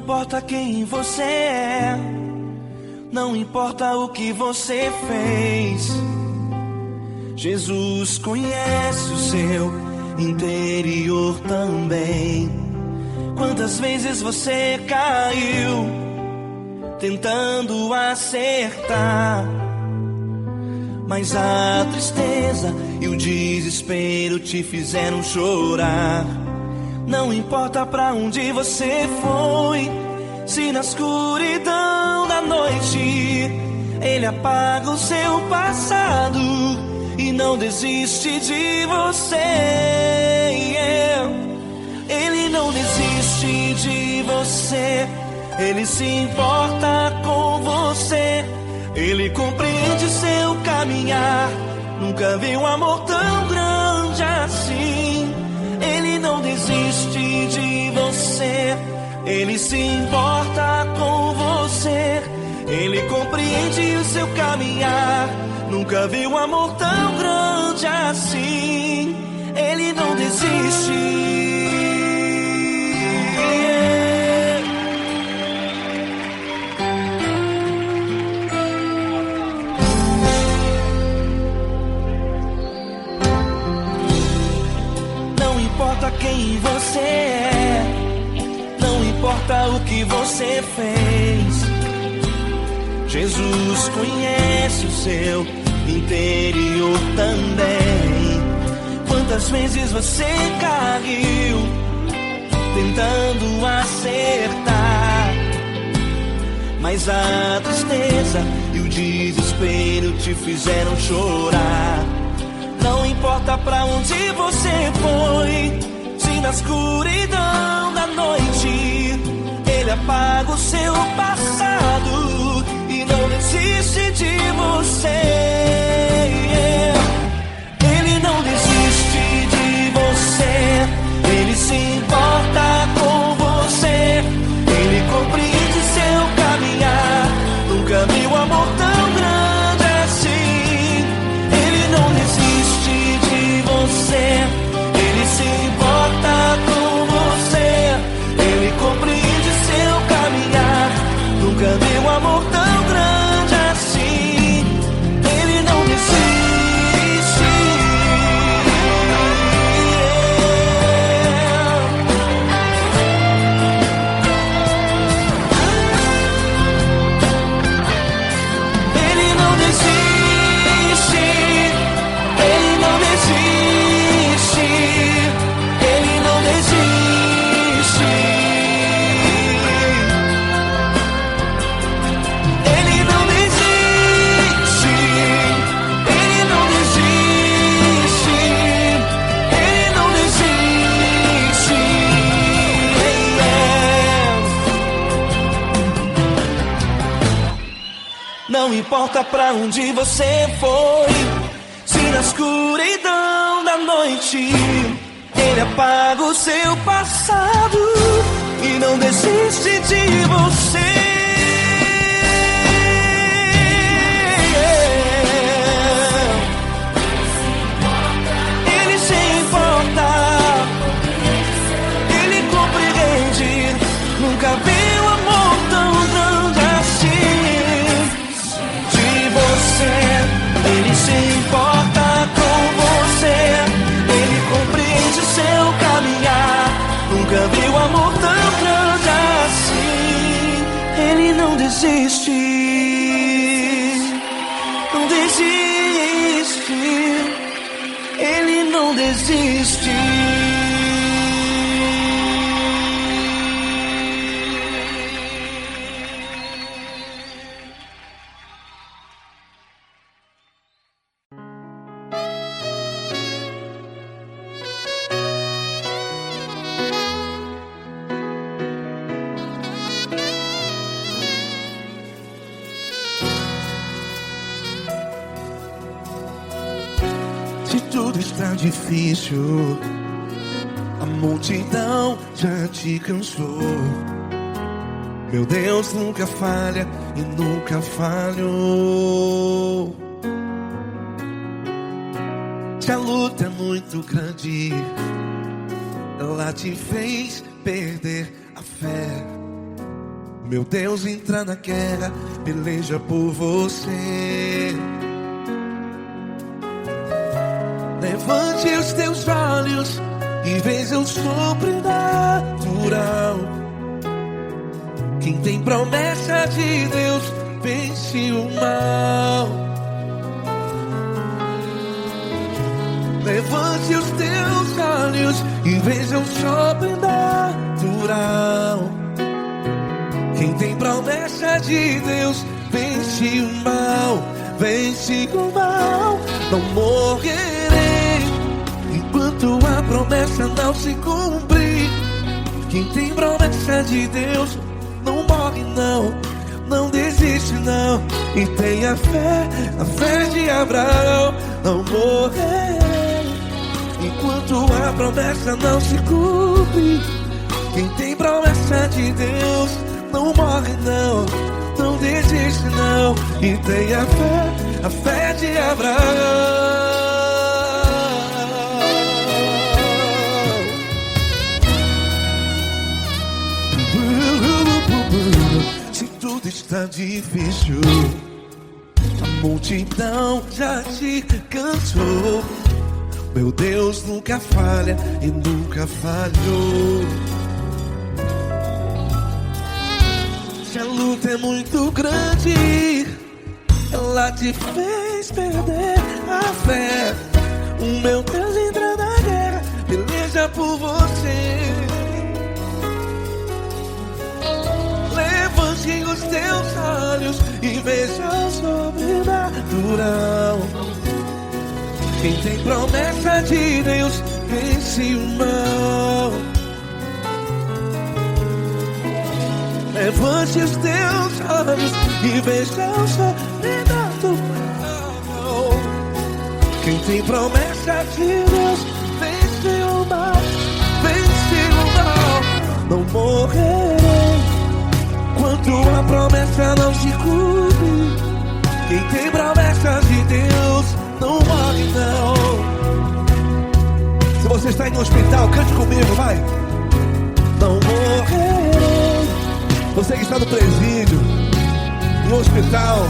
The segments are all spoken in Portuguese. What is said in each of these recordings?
importa quem você é, não importa o que você fez, Jesus conhece o seu interior também. Quantas vezes você caiu tentando acertar, mas a tristeza e o desespero te fizeram chorar. Não importa pra onde você foi, se na escuridão da noite Ele apaga o seu passado e não desiste de você. Ele não desiste de você, Ele se importa com você, Ele compreende seu caminhar. Nunca vi um amor tão grande assim. Ele não desiste de você, Ele se importa com você, Ele compreende o seu caminhar. Nunca vi um amor tão grande assim. Ele não desiste. Não importa quem você é, não importa o que você fez, Jesus conhece o seu interior também. Quantas vezes você caiu tentando acertar, mas a tristeza e o desespero te fizeram chorar. Não importa pra onde você foi, se na escuridão da noite Ele apaga o seu passado e não desiste de você. Ele não desiste de você, Ele se importa com você, Ele compreende seu caminhar. Nunca vi um amor tão grande assim. Ele não desiste de você, Ele se importa com você, Ele compreende seu caminhar. Nunca vi um amor tão grande assim. Ele não desiste. Ele não desiste. Ele não desiste. Ele não desiste. Ele não desiste. Ele não desiste. Ele não desiste. Não importa pra onde você foi, se na escuridão da noite Ele apaga o seu passado e não desiste de você. Ele se importa, Ele compreende. Nunca vi um amor tão grande assim. De você, Ele se importa com você, Ele compreende seu caminhar. Nunca vi um amor tão grande assim. Ele não desiste, não desiste. Ele não desiste. Se tudo está difícil, a multidão já te cansou. Meu Deus nunca falha e nunca falhou. Se a luta é muito grande, ela te fez perder a fé. Meu Deus entra na guerra, peleja por você. Levante os teus olhos e veja o sobrenatural. Quem tem promessa de Deus vence o mal. Levante os teus olhos e veja o sobrenatural. Quem tem promessa de Deus vence o mal. Vence o mal. Não morrerei enquanto a promessa não se cumprir. Quem tem promessa de Deus não morre não, não desiste não. E tenha fé, a fé de Abraão. Não morrerei enquanto a promessa não se cumpre. Quem tem promessa de Deus não morre não, não desiste não. E tenha fé, a fé de Abraão. Se tudo está difícil, a multidão já te cansou. Meu Deus nunca falha e nunca falhou. Se a luta é muito grande, ela te fez perder a fé. O meu Deus entra na guerra, peleja por você. Levante os teus olhos e veja o sobrenatural. Quem tem promessa de Deus vence o mal. Levante os teus olhos e veja o sobrenatural. Quem tem promessa de Deus vence o mal. Vence o mal. Não morrerei enquanto a promessa não se cumpre. Quem tem promessa de Deus não morre não. Se você está aí no hospital, cante comigo, vai. Não morrerei. Você que está no presídio, no hospital,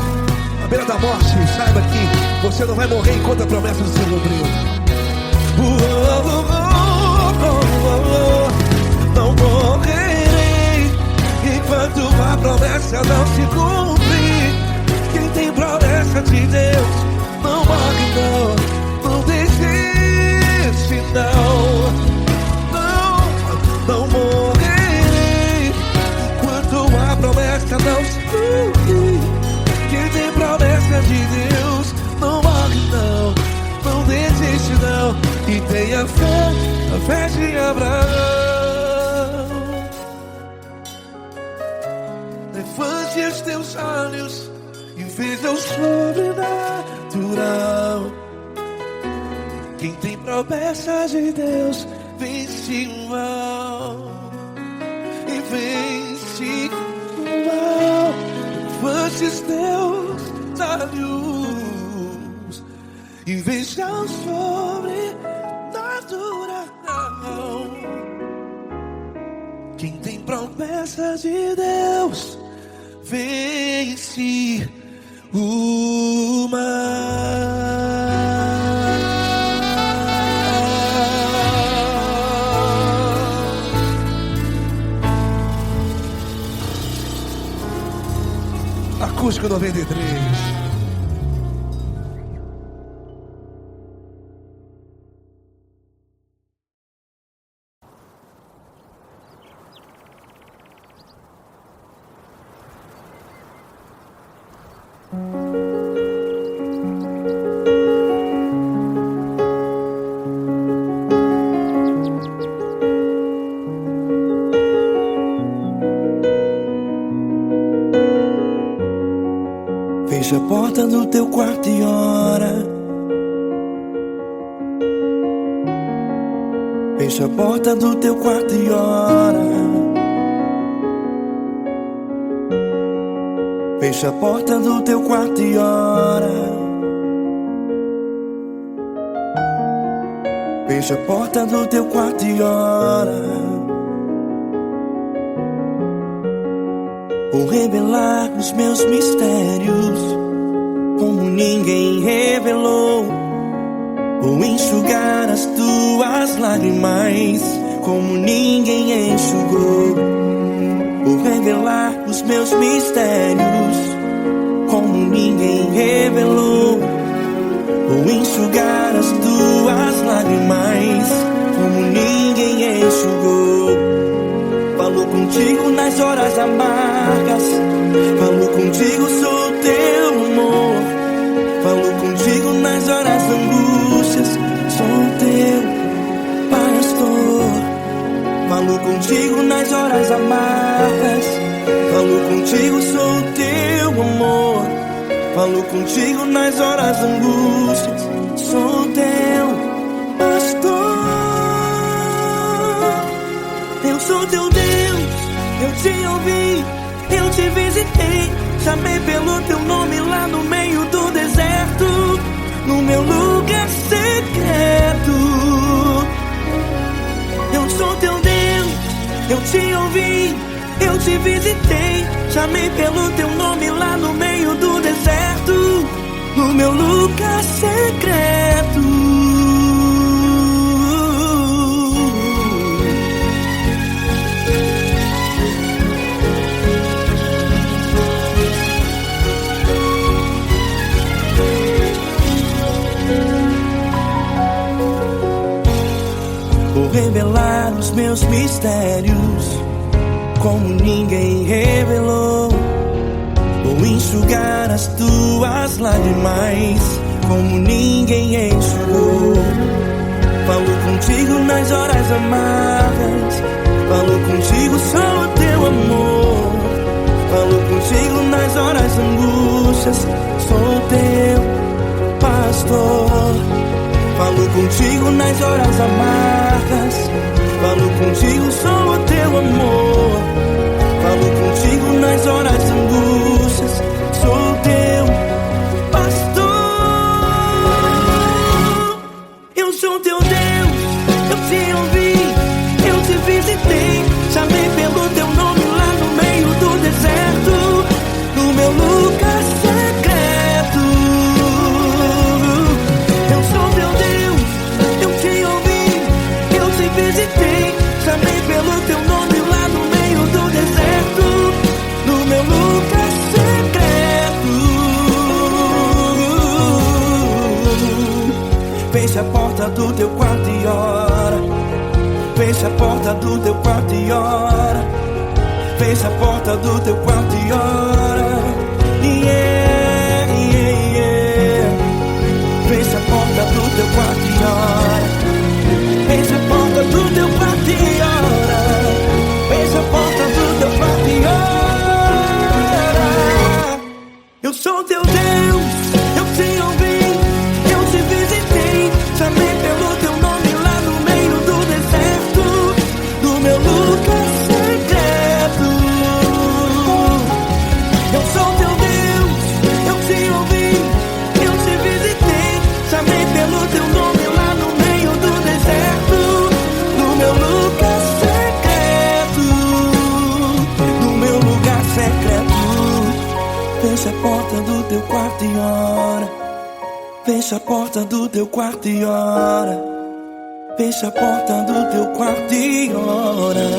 à beira da morte, saiba que você não vai morrer enquanto a promessa não se cumpriu. Não morrerei enquanto a promessa não se cumprir. Quem tem promessa de Deus não morre não, não desiste não. Não morrerei enquanto a promessa não se cumprir. Quem tem promessa de Deus não morre não, não desiste não. E tenha fé, a fé de Abraão. Levante os teus olhos e veja o sobrenatural. Quem tem promessa de Deus vence o mal. E vence o mal. Levante os teus olhos e veja o sobrenatural. Quem tem promessa de Deus vence o mal. Acústico 93. Fecha a porta do teu quarto e ora. Fecha a porta do teu quarto e ora. Fecha a porta do teu quarto e ora. Fecha a porta do teu quarto e ora. ou revelar os meus mistérios como ninguém revelou, ou enxugar as tuas lágrimas como ninguém enxugou, ou revelar os meus mistérios como ninguém revelou, ou enxugar as tuas lágrimas como ninguém enxugou. Falou contigo nas horas amargas, falou contigo, sou teu amor. Falou contigo nas horas angústias, sou teu pastor. Falou contigo nas horas amargas, falou contigo, sou teu amor. Falou contigo nas horas angústias, sou teu pastor. Eu sou teu Deus, eu te ouvi, eu te visitei, chamei pelo teu nome lá no meio do deserto, no meu lugar secreto. Eu sou teu Deus, eu te ouvi, eu te visitei, chamei pelo teu nome lá no meio do deserto, no meu lugar secreto. Vou revelar os meus mistérios como ninguém revelou, vou enxugar as tuas lágrimas como ninguém enxugou. Falou contigo nas horas amargas, falou contigo, sou o teu amor. Falou contigo nas horas angústias, sou teu pastor. Falou contigo nas horas amargas, falou contigo, sou o teu amor. Falou contigo nas horas angústias, sou teu pastor. Eu sou teu Deus, eu te ouvi, eu te visitei, chamei pelo teu nome lá no meio do deserto, no meu lugar secreto. Eu sou teu Deus, eu te ouvi, eu te visitei, chamei pelo teu nome lá no meio do deserto, no meu lugar secreto. Feche a porta do teu quarto e ora. Feche a porta do teu quarto e ora. Feche a porta do teu quarto e ora. Yeah, yeah, yeah. Feche a porta do teu quarto e ora. Feche a porta do teu quarto e ora. Feche a porta do teu quarto e ora. Eu sou teu Deus, eu te ouvi, eu te visitei, chamei pelo teu nome lá no meio do deserto, no meu lugar secreto. Eu sou teu Deus, eu te ouvi, eu te visitei, chamei pelo teu nome lá no meio do deserto, no meu lugar secreto, no meu lugar secreto. Fecha a porta do teu quarto e ora. Fecha a porta do teu quarto e ora. Fecha a porta do teu quarto e ora.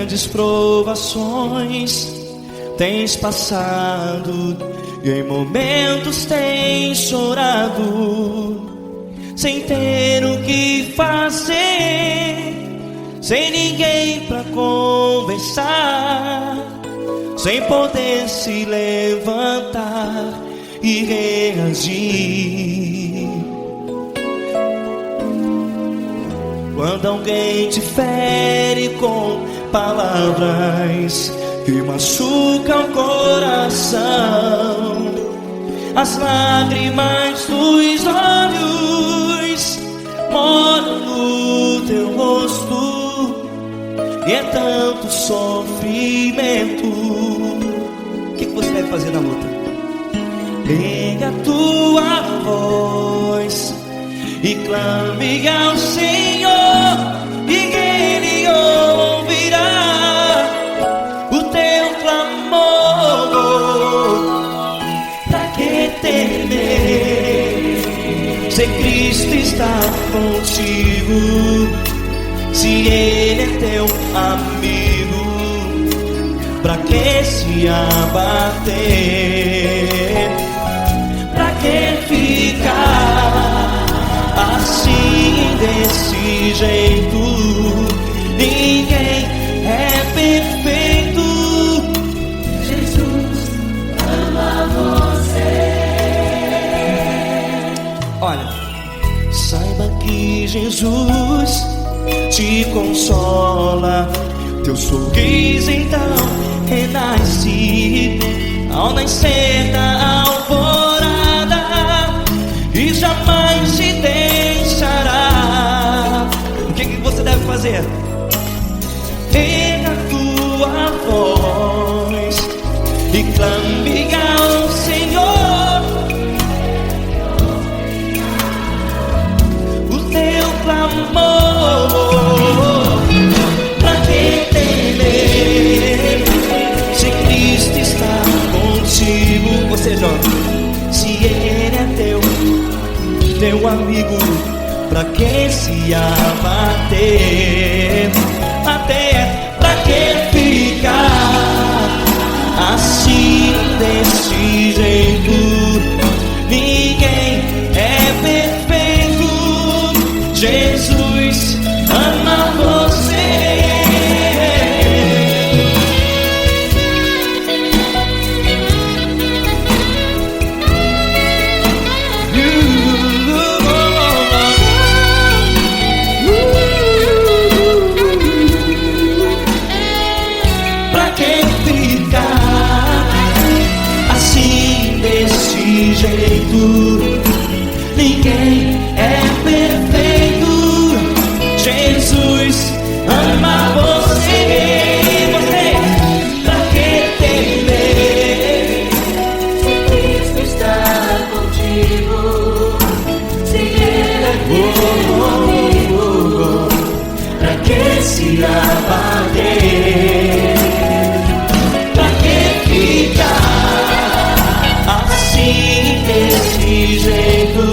grandes provações tens passado, e em momentos tens chorado, sem ter o que fazer, sem ninguém pra conversar, sem poder se levantar e reagir. Quando alguém te fere com palavras que machucam o coração, as lágrimas dos olhos moram no teu rosto, e é tanto sofrimento. O que você deve fazer na luta? Pega a tua voz e clame ao Senhor, e Ele ouvirá o teu clamor. Pra que temer, se Cristo está contigo, se Ele é teu amigo? Pra que se abater? Pra que ficar assim, desse jeito? Ninguém é perfeito. Jesus ama você. Olha, saiba que Jesus te consola, teu sorriso então renasce ao nascer da alvorada, e jamais te deixará. O que você deve fazer? Erga a tua voz e clame ao Senhor, o teu clamor. Pra que temer, se Cristo está contigo? Você joga. Se Ele é teu amigo, pra que se abater? Até pra que ficar assim, desse jeito? Ninguém é perfeito. Jesus ama você. Ninguém é perfeito. Jesus ama você. Pra que temer, se Cristo está contigo, se Ele é teu amigo? Pra que se abater? Pra que ficar assim, desse jeito?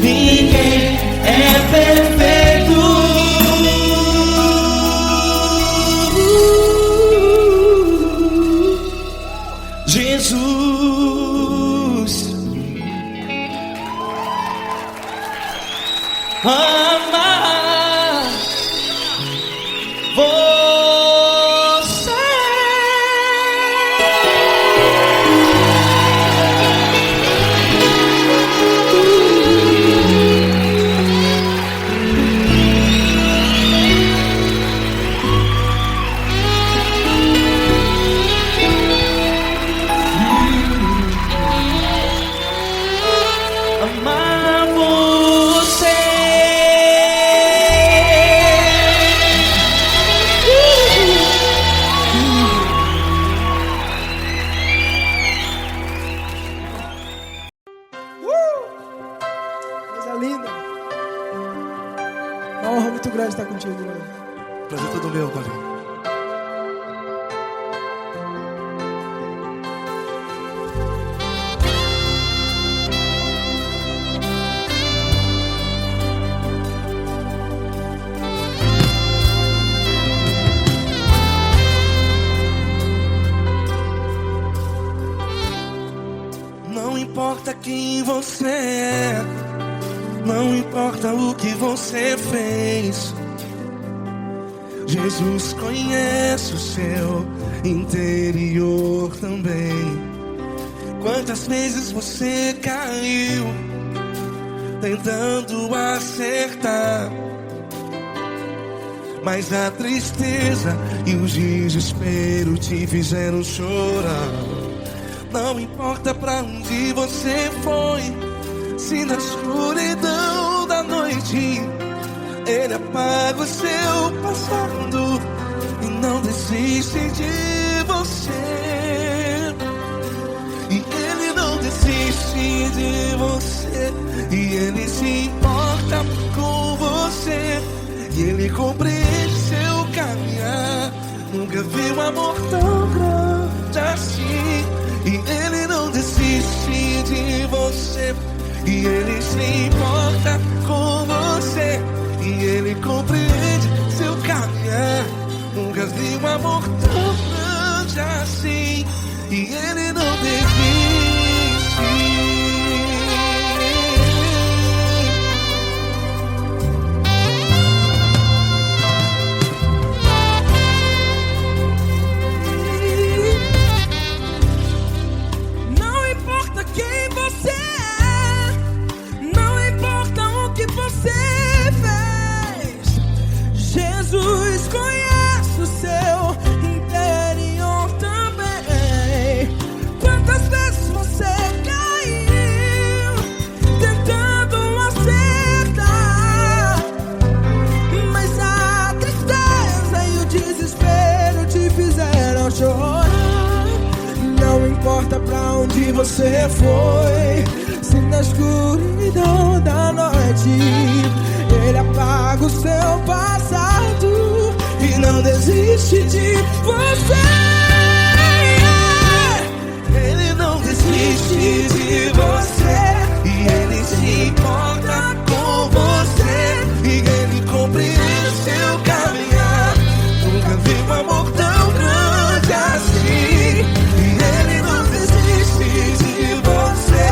Ninguém é perfeito. Jesus ama você. Amar você. Coisa linda. Uma honra muito grande estar contigo, Deus. Prazer todo meu, Paulinho. importa quem você é, não importa o que você fez, Jesus conhece o seu interior também. Quantas vezes você caiu tentando acertar, mas a tristeza e o desespero te fizeram chorar. Não importa pra onde você foi, se na escuridão da noite Ele apaga o seu passado e não desiste de você. E Ele não desiste de você, e Ele se importa com você, e Ele compreende seu caminhar. Nunca vi um amor tão grande assim. E Ele não desiste de você, e Ele se importa com você, e Ele compreende seu caminhar. Nunca vi um amor tão grande assim. E Ele não desiste. Jesus conhece o seu interior também. Quantas vezes você caiu tentando acertar, mas a tristeza e o desespero te fizeram chorar. Não importa pra onde você foi, se na escuridão da noite Ele apaga o seu passado e não desiste de você. Ele não desiste de você, e Ele se importa com você, e Ele compreende seu caminhar. Nunca vi um amor tão grande assim. E Ele não desiste de você,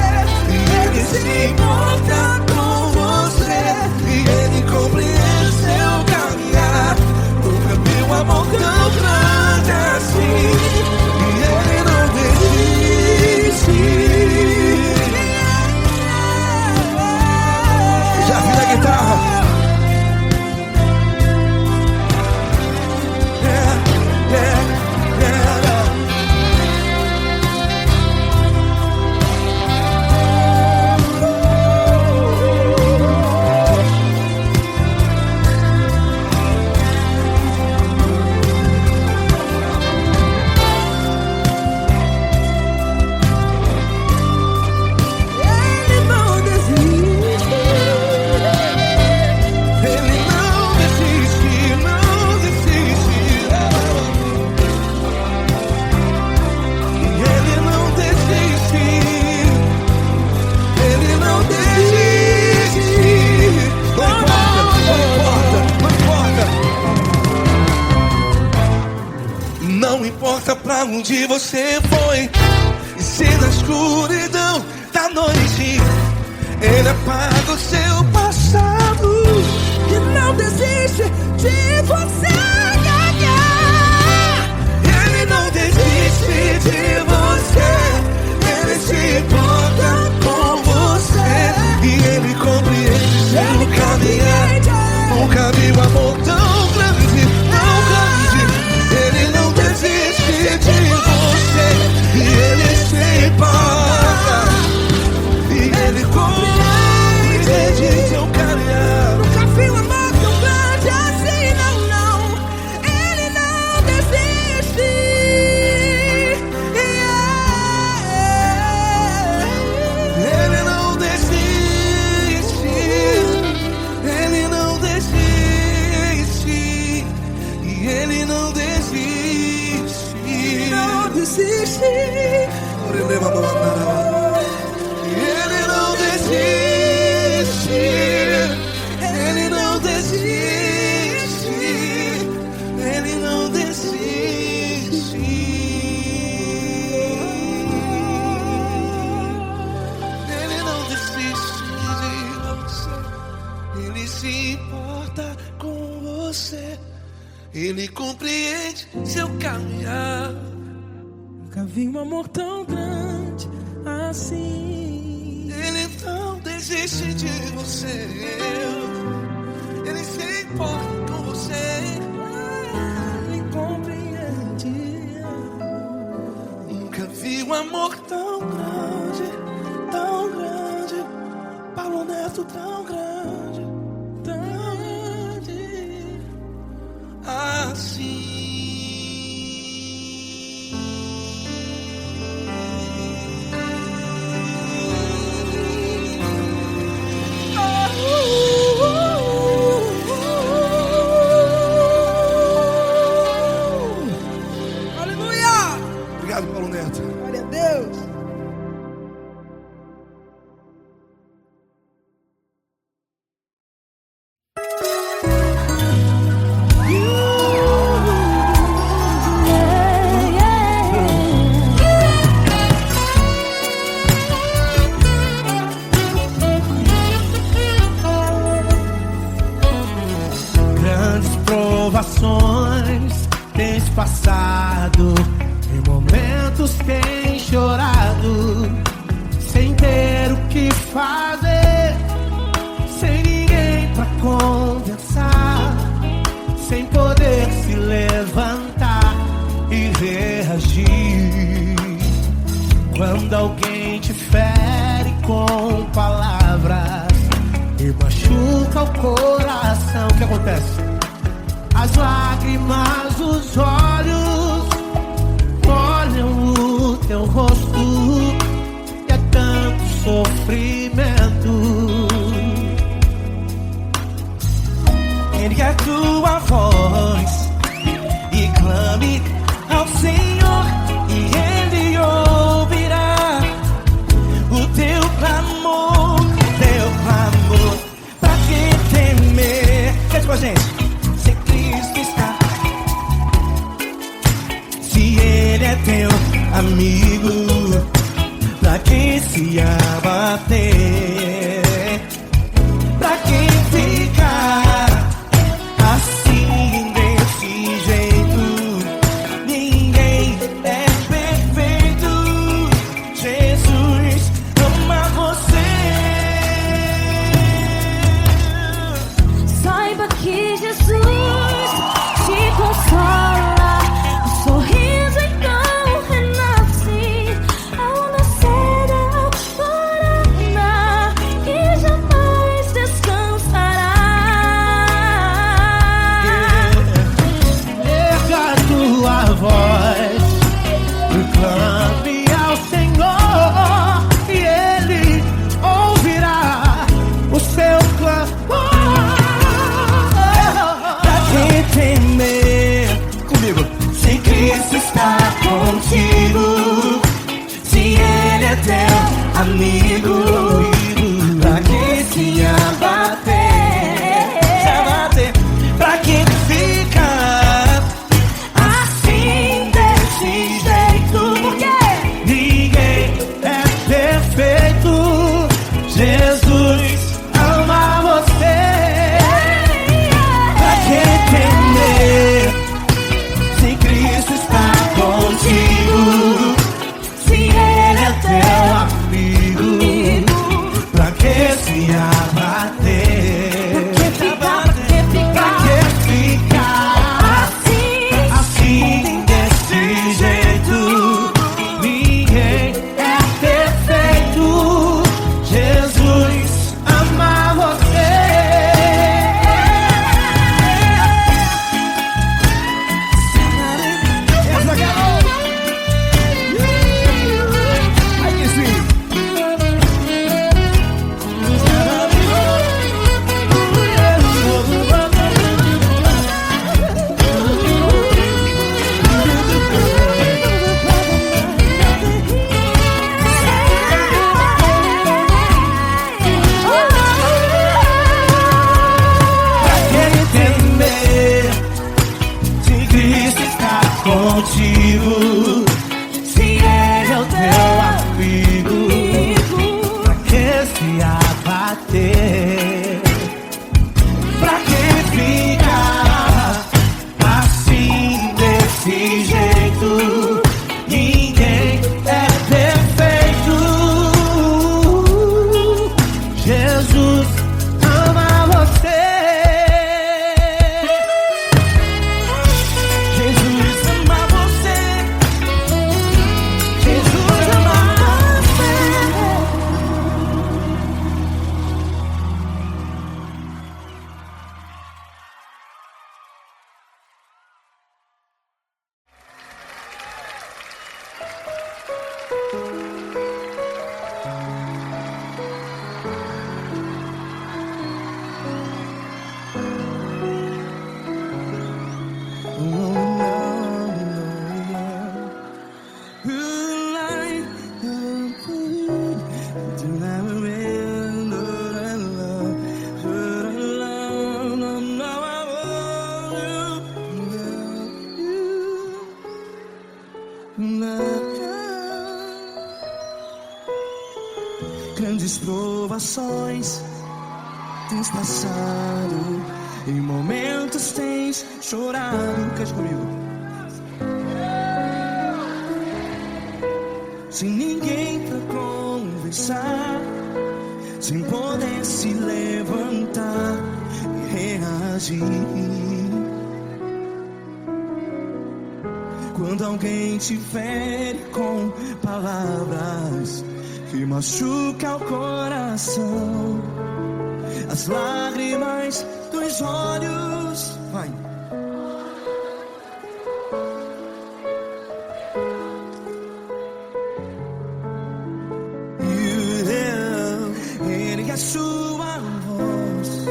e Ele se importa com você, e Ele compreende seu caminhar. Nunca vi um amor tão grande assim. E Ele não desiste. Já vi a guitarra. Não importa pra onde você foi, e se na escuridão da noite Ele apaga o seu passado E não desiste de você. Ele não desiste de você, Ele se importa com você, e Ele compreende seu caminhar. Nunca vi um amor tão grande, tão grande. Ele não desiste de você, e Ele se importa, e Ele compreende seu caminhar. Nunca vi um amor tão grande assim, não, não. Ele não desiste. Ele não desiste. Ele não desiste. E Ele não desiste. Não desiste. Ele não desiste. Ele não desiste. Ele não desiste. Nunca vi um amor tão grande assim. Ele não desiste de você. Ele se importa com você. Ele compreende. Nunca vi um amor tão grande, tão grande. Paulo Neto tão grande, tão grande assim. Obrigado, Paulo Neto. Glória a Deus. Grandes provações tens passado, em momentos tens chorado, sem ter o que fazer, sem ninguém pra conversar, sem poder se levantar e reagir. Quando alguém te fere com palavras e machuca o coração, o que acontece? As lágrimas dos olhos molham o teu rosto, e é tanto sofrimento. Ergue a tua voz e clame ao Senhor, e Ele ouvirá o teu clamor, teu clamor. Pra que temer? Cante com a gente. Se Cristo está, se Ele é teu amigo, pra que se abater? Pra que ficar assim desse jeito? Ninguém é perfeito. Jesus ama você. Saiba que Jesus te consola, o sorriso então renasce ao nascer da alvorada e jamais descansará. Erga a tua voz, clame ao Senhor, e Ele ouvirá o seu clamor. Pra que temer? Comigo. Se Cristo está contigo, se Ele é teu amigo, pra que se abater? Se abater. Pra que ficar assim desse jeito? Porque ninguém é perfeito. Jesus ama você. Pra que temer? Se Cristo está contigo, se Ele é teu amigo, Grandes provações tens passado, em momentos tens chorado. Cante comigo. Sem ninguém pra conversar, sem poder se levantar e reagir. Quando alguém te fere com palavras que machuca o coração, as lágrimas dos olhos, vai. Ergue a sua voz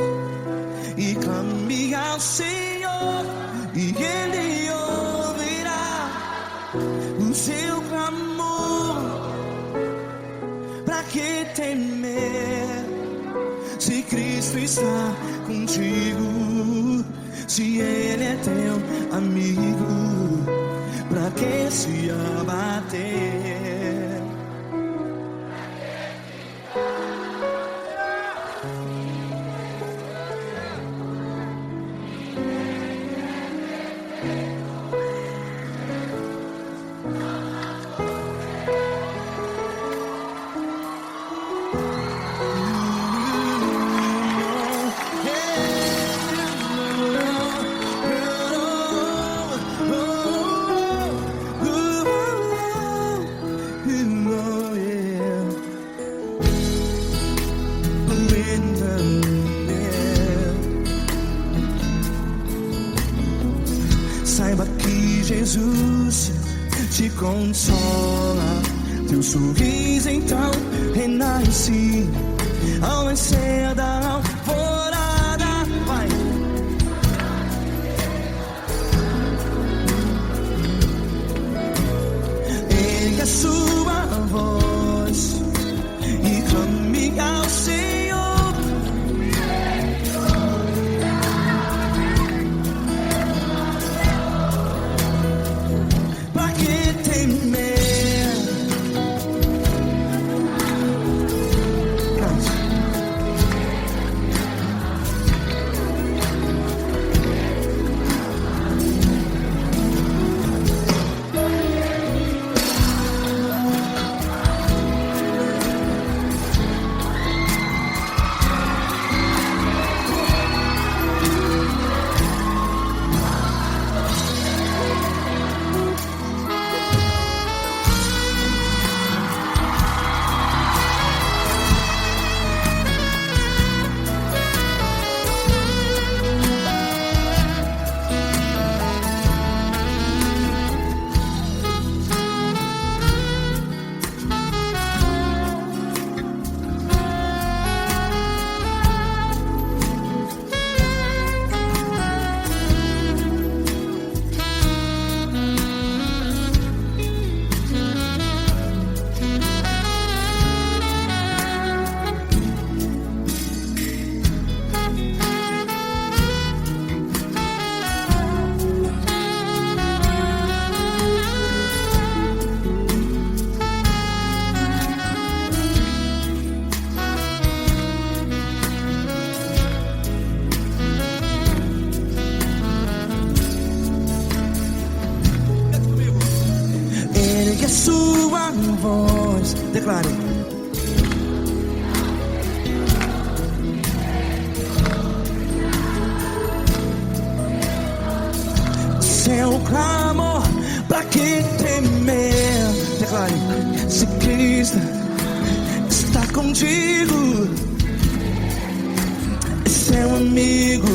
e clame ao Senhor, e Ele ouvirá o seu clamor. Pra que temer, se Cristo está contigo? Se Ele é teu amigo, pra que se abater? Saiba que Jesus te consola, teu sorriso então renasce ao nascer da alvorada. Vai. Ergue a sua voz e clame ao Senhor. Ergue a sua voz, declare. Seu clamor, pra que temer? Declare. Se Cristo está contigo, é seu amigo.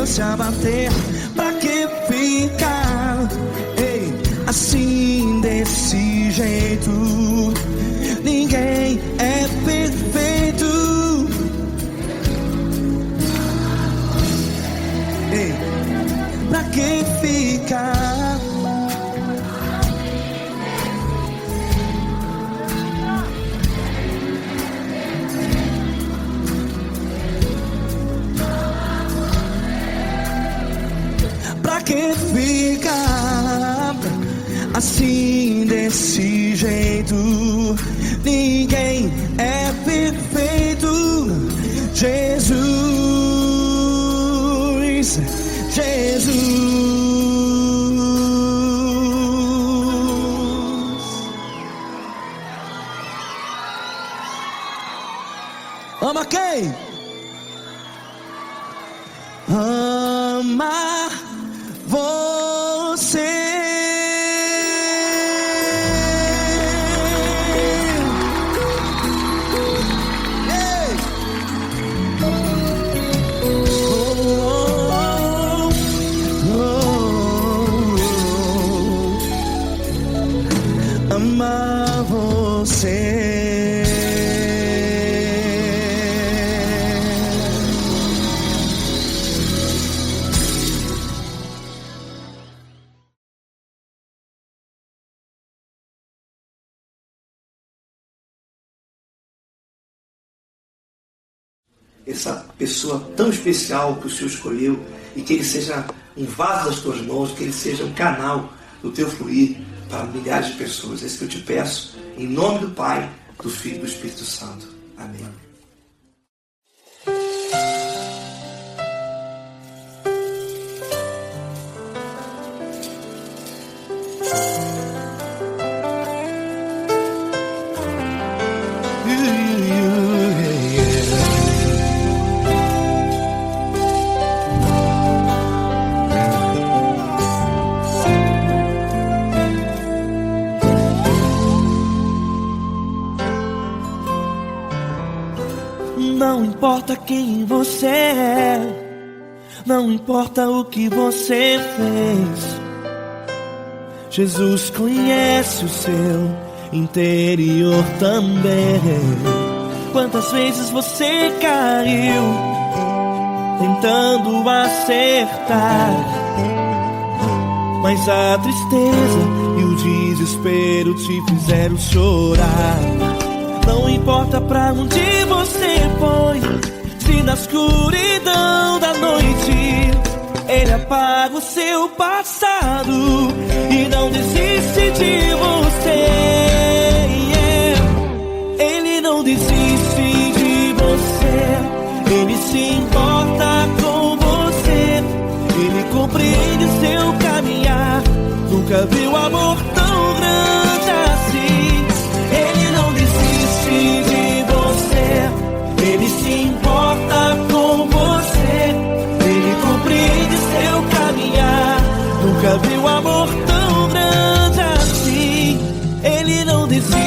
Se abater, pra que ficar? Ei, assim desse jeito, ninguém é perfeito. Ei, pra que ficar? Pra que ficar? assim, desse jeito. Ninguém é perfeito. Jesus, Jesus. Ama quem? Ama você. Ei. Ama você. Essa pessoa tão especial que o Senhor escolheu, e que ele seja um vaso das tuas mãos, que ele seja um canal do teu fluir para milhares de pessoas. É isso que eu te peço, em nome do Pai, do Filho e do Espírito Santo. Amém. Não importa quem você é, não importa o que você fez, Jesus conhece o seu interior também. Quantas vezes você caiu tentando acertar, mas a tristeza e o desespero te fizeram chorar. Não importa pra onde você foi, se na escuridão da noite Ele apaga o seu passado e não desiste de você. Ele não desiste de você, Ele se importa com você, Ele compreende seu caminhar. Nunca viu amor tão grande assim. Ele não desiste de você, Ele se importa com você, Ele compreende seu caminhar. Nunca viu amor tão grande assim. Ele não desiste.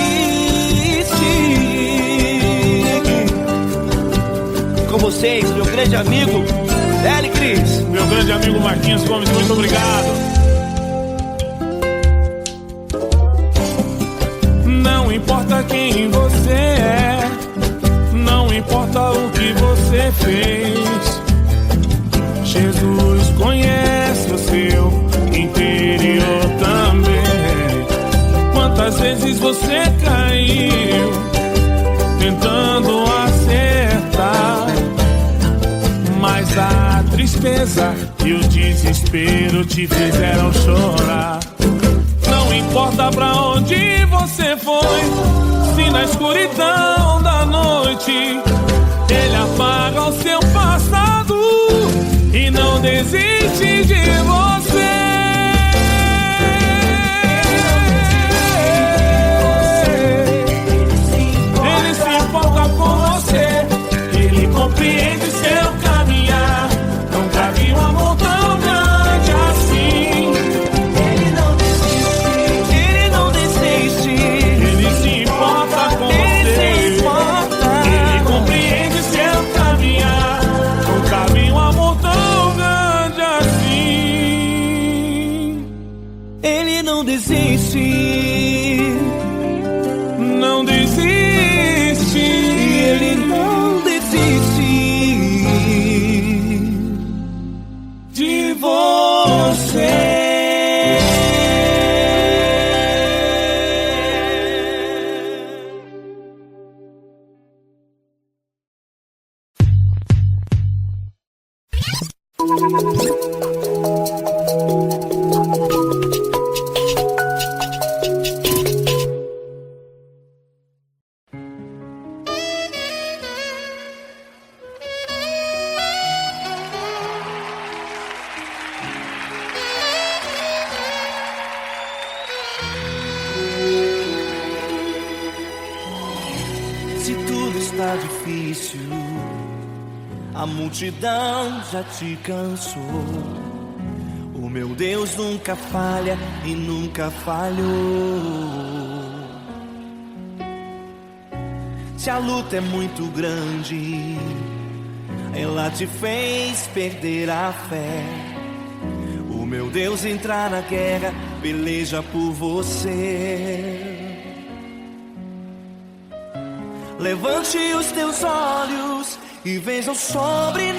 Com vocês, meu grande amigo L. Cris. Meu grande amigo Marquinhos Gomes, muito obrigado. Não importa quem você é, não importa o que você fez, Jesus conhece o seu interior também. Quantas vezes você caiu tentando acertar, mas a tristeza e o desespero te fizeram chorar. Não importa pra onde você foi, se na escuridão da noite Ele apaga o seu passado e não desiste de você. Ele se importa com você, Ele compreende seu caminhar. Nunca vi um amor tão grande assim. Ele não desiste, Ele se importa com você, Ele compreende seu caminhar. Nunca vi um amor tão grande assim. Ele não desiste, não desiste, Ele não desiste de você. está difícil, a multidão já te cansou. O meu Deus nunca falha e nunca falhou. Se a luta é muito grande, ela te fez perder a fé. O meu Deus entrar na guerra, peleja por você. Levante os teus olhos e veja o sobrenatural.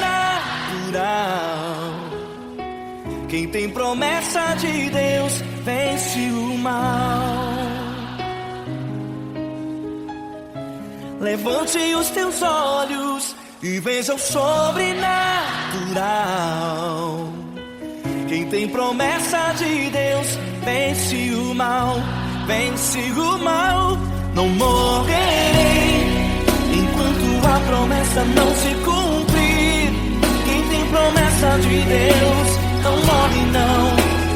Quem tem promessa de Deus vence o mal. Levante os teus olhos e veja o sobrenatural. Quem tem promessa de Deus vence o mal, vence o mal. Não morrerei enquanto a promessa não se cumprir. Quem tem promessa de Deus não morre não,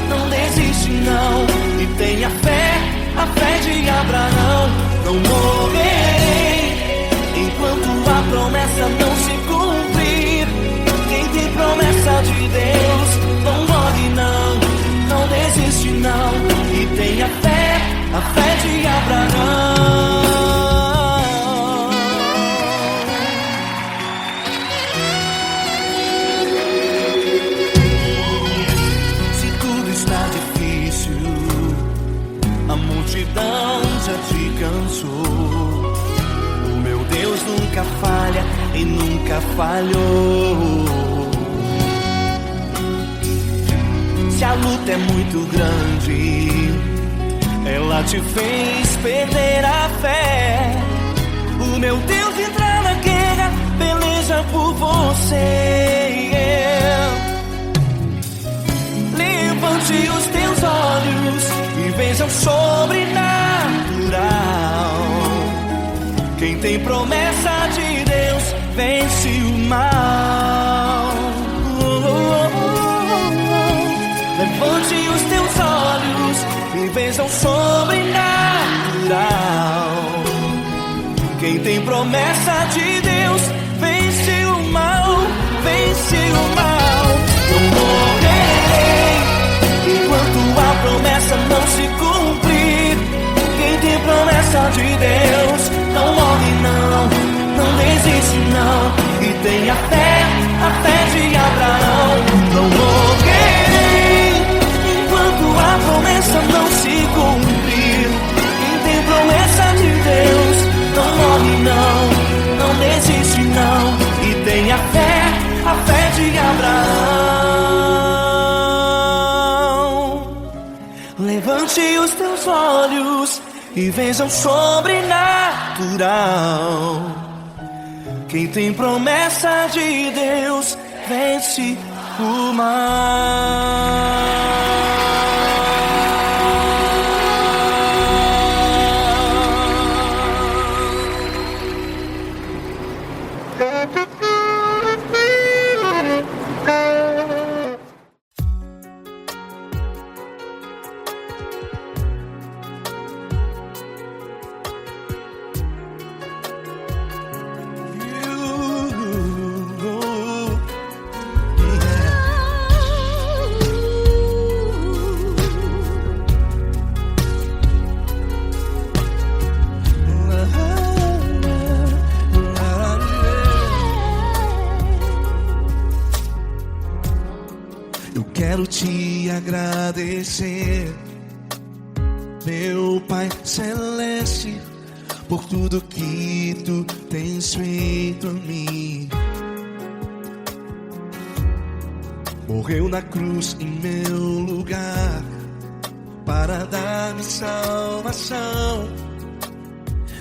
não desiste não. E tenha fé, a fé de Abraão. Não morrerei enquanto a promessa não se cumprir. Quem tem promessa de Deus não morre não, não desiste não. E tenha fé, a fé de Abraão. Se tudo está difícil, a multidão já te cansou. O meu Deus nunca falha e nunca falhou. Se a luta é muito grande, ela te fez perder a fé. O meu Deus entra na guerra, peleja por você. Levante os teus olhos e veja o sobrenatural. Quem tem promessa de Deus vence o mal. Levante os teus olhos e veja o sobrenatural. Quem tem promessa de Deus vence o mal, vence o mal. Não morrerei enquanto a promessa não se cumprir. Quem tem promessa de Deus não morre não, não desiste não. E tenha fé, a fé de Abraão. Não morrerei enquanto a promessa não se cumprir. Quem tem promessa de Deus não morre não, não desiste não. E tenha fé, a fé de Abraão. Levante os teus olhos e veja o sobrenatural. Quem tem promessa de Deus vence o mal. Quero te agradecer, meu Pai Celeste, por tudo que tu tens feito a mim. Morreu na cruz em meu lugar para dar-me salvação.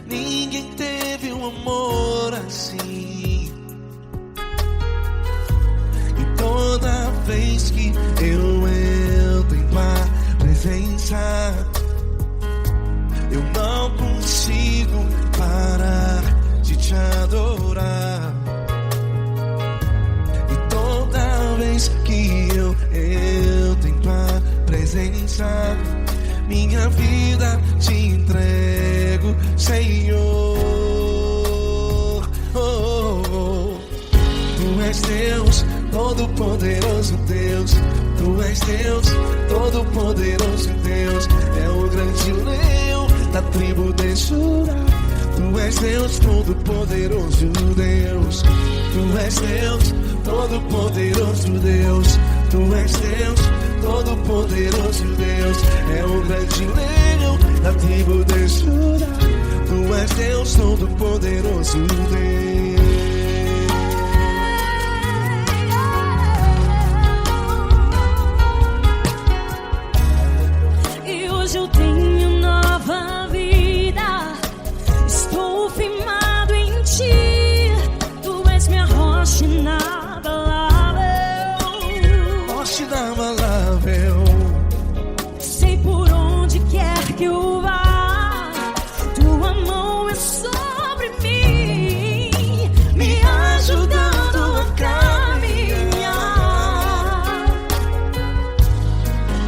Ninguém teve um amor assim. E toda vez que eu entro em tua presença, eu não consigo parar de te adorar. E toda vez que eu entro em tua presença, minha vida te entrego, Senhor. és Deus, todo-poderoso Deus. Tu és Deus, todo-poderoso Deus. É o grande leão da tribo de Judá. Tu és Deus, todo-poderoso Deus. Tu és Deus, todo-poderoso Deus. Tu és Deus, todo-poderoso Deus. É o grande leão da tribo de Judá. Tu és Deus, todo-poderoso Deus. Eu tenho nova vida, estou firmado em ti. Tu és minha rocha inabalável, rocha inabalável. Sei por onde quer que eu vá, tua mão é sobre mim, me ajudando a caminhar.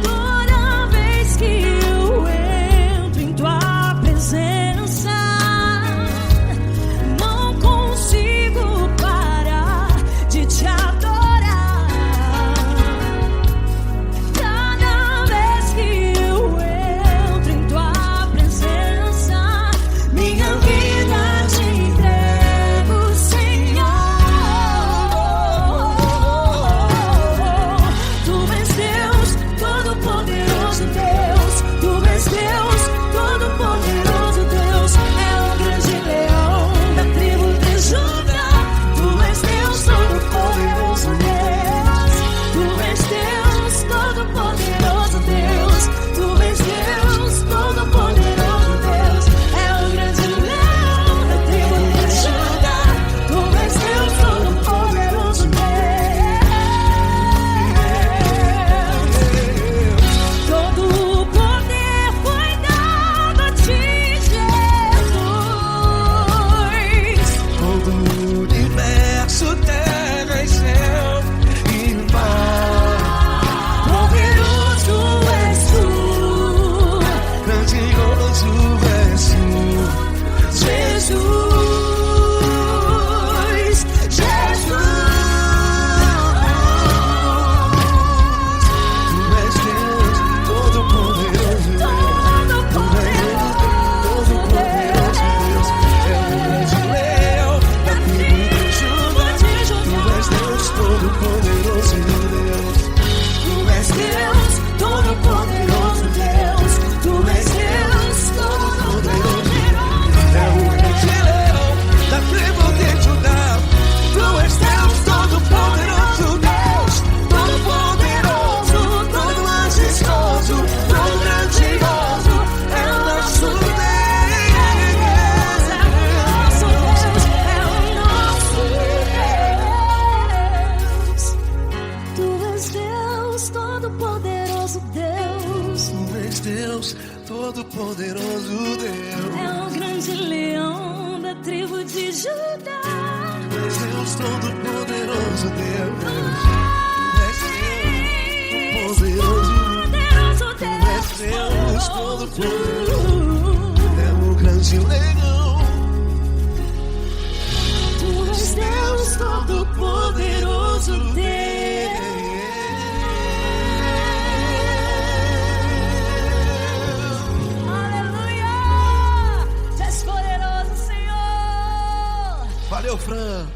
Toda vez que não consigo parar de te adorar. Cada vez que eu entro em tua presença, minha vida te entrego, Senhor. Tu és Deus, todo-poderoso Deus. Tu és Deus, todo-poderoso Deus. É o grande leão da tribo de Judá. Tu és Deus, todo-poderoso Deus. Tu és Deus, todo-poderoso Deus. Tu és Deus, todo-poderoso Deus. É o grande leão da tribo de Judá. Tu és Deus, todo-poderoso Deus. Todo o poder foi dado a ti, Jesus. Todo o universo, terra e céu e mar. Poderoso és tu, Grandioso és tu, Jesus, Jesus. Tu és Deus, todo-poderoso Deus. Todo-poderoso Deus. É o grande leão da tribo de Judá. Tu és Deus, todo-poderoso Deus. Tu és Deus, todo-poderoso Deus. Tu és Deus, todo-poderoso. É o grande leão da tribo de Judá. Tu és Deus, todo-poderoso Deus. Todo-poderoso, todo majestoso, todo grandioso. É o nosso Deus. Tu és Deus, todo-poderoso Deus. Tu és Deus, todo-poderoso Deus. É o grande leão da tribo de Judá. Tu és Deus, todo-poderoso Deus. Tu és Deus, poderoso. Poderoso Tu és Deus, todo-poderoso. É o grande leão. Tu és Deus, todo-poderoso Deus. Aleluia! Tu és poderoso, Senhor. Valeu, Fran.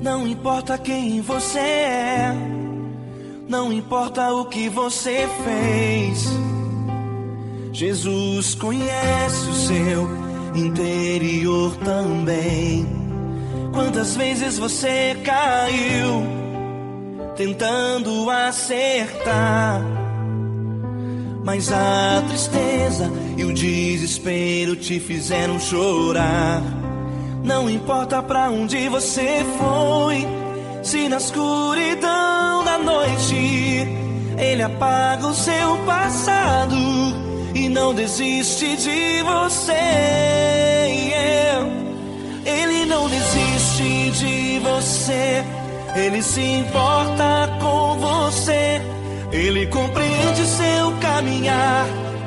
Não importa quem você é, não importa o que você fez, Jesus conhece o seu interior também. Quantas vezes você caiu tentando acertar mas a tristeza e o desespero te fizeram chorar. Não importa pra onde você foi, se na escuridão da noite Ele apaga o seu passado e não desiste de você. Ele não desiste de você, Ele se importa com você, Ele compreende seu caminhar.